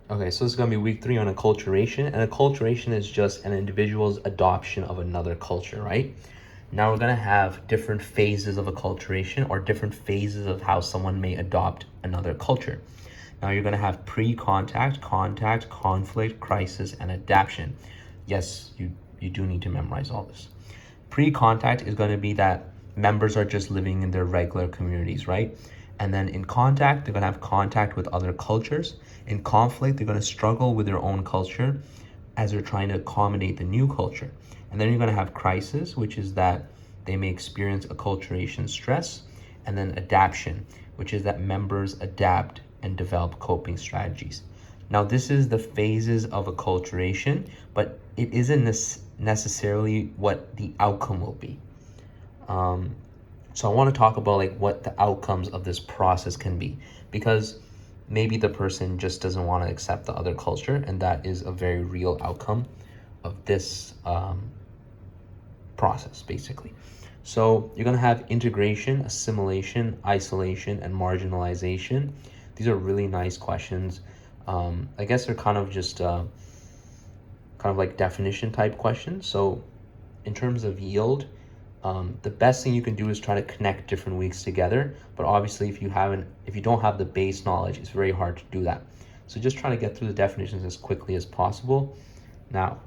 Okay, so this is going to be week 3 on acculturation. And acculturation is just an individual's adoption of another culture, right? Now we're going to have different phases of acculturation, or different phases of how someone may adopt another culture. Now you're going to have pre-contact, contact, conflict, crisis, and adaptation. Yes, you do need to memorize all this. Pre-contact is going to be that members are just living in their regular communities, right? And then in contact, they're going to have contact with other cultures. In conflict, they're going to struggle with their own culture as they're trying to accommodate the new culture. And then you're going to have crisis, which is that they may experience acculturation stress. And then adaptation, which is that members adapt and develop coping strategies. Now, this is the phases of acculturation, but it isn't necessarily what the outcome will be. So I want to talk about like what the outcomes of this process can be, because maybe the person just doesn't want to accept the other culture, and that is a very real outcome of this process, basically. So you're going to have integration, assimilation, isolation, and marginalization. These are really nice questions. I guess they're kind of just kind of like definition type questions. So in terms of yield, the best thing you can do is try to connect different weeks together. But obviously, if you don't have the base knowledge, it's very hard to do that. So just try to get through the definitions as quickly as possible. Now,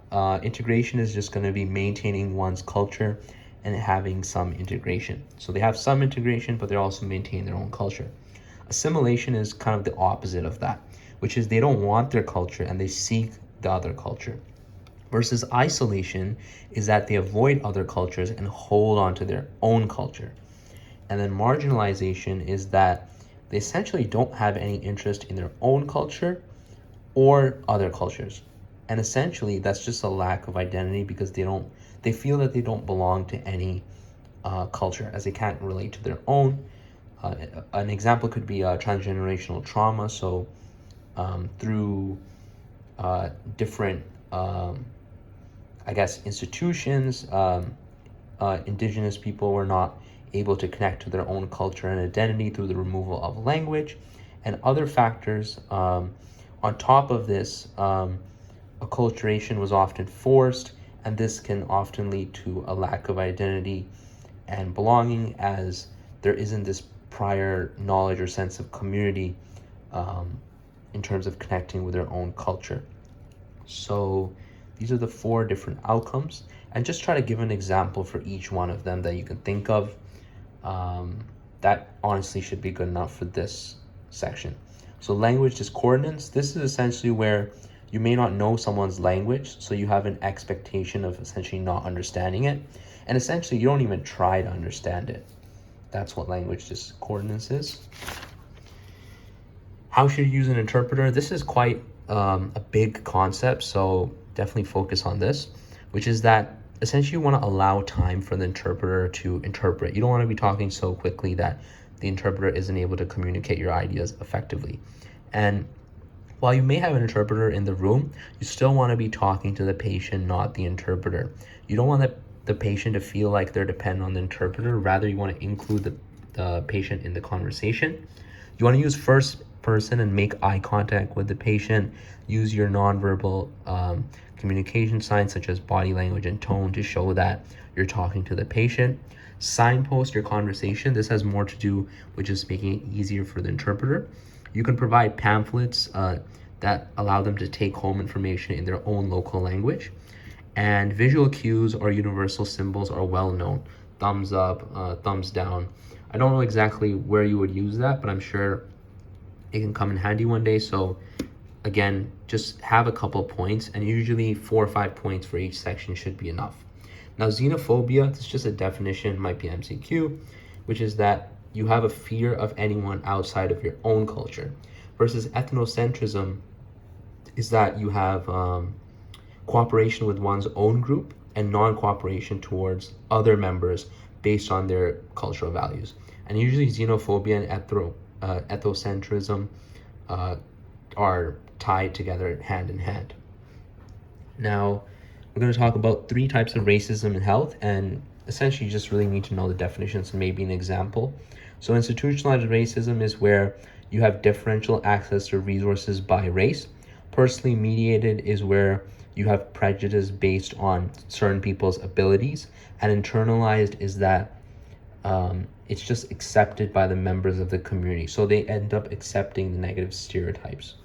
integration is just going to be maintaining one's culture and having some integration. So they have some integration, but they're also maintaining their own culture. Assimilation is kind of the opposite of that, which is they don't want their culture and they seek the other culture. Versus isolation is that they avoid other cultures and hold on to their own culture. And then marginalization is that they essentially don't have any interest in their own culture or other cultures. And essentially that's just a lack of identity, because they feel that they don't belong to any culture, as they can't relate to their own. An example could be transgenerational trauma. So through different I guess institutions, indigenous people were not able to connect to their own culture and identity through the removal of language and other factors. On top of this, acculturation was often forced, and this can often lead to a lack of identity and belonging, as there isn't this prior knowledge or sense of community in terms of connecting with their own culture. So these are the 4 different outcomes, and just try to give an example for each one of them that you can think of. That honestly should be good enough for this section. So language discordance, this is essentially where you may not know someone's language, so you have an expectation of essentially not understanding it, and essentially you don't even try to understand it. That's what language discordance is. How should you use an interpreter? This is quite a big concept, so definitely focus on this, which is that essentially you want to allow time for the interpreter to interpret. You don't want to be talking so quickly that the interpreter isn't able to communicate your ideas effectively. And while you may have an interpreter in the room, you still want to be talking to the patient, not the interpreter. You don't want the patient to feel like they're dependent on the interpreter. Rather, you want to include the patient in the conversation. You want to use first person and make eye contact with the patient. Use your nonverbal communication signs such as body language and tone to show that you're talking to the patient. Signpost your conversation. This has more to do with just making it easier for the interpreter. You can provide pamphlets that allow them to take home information in their own local language. And visual cues or universal symbols are well known. Thumbs up, thumbs down. I don't know exactly where you would use that, but I'm sure it can come in handy one day. So again, just have a couple points, and usually 4 or 5 points for each section should be enough. Now, xenophobia, this is just a definition, might be MCQ, which is that you have a fear of anyone outside of your own culture. Versus ethnocentrism is that you have cooperation with one's own group and non-cooperation towards other members based on their cultural values. And usually xenophobia and ethnocentrism are tied together hand in hand. Now, we're going to talk about 3 types of racism in health, and essentially you just really need to know the definitions and maybe an example. So institutionalized racism is where you have differential access to resources by race. Personally mediated is where you have prejudice based on certain people's abilities, and internalized is that it's just accepted by the members of the community. So they end up accepting the negative stereotypes.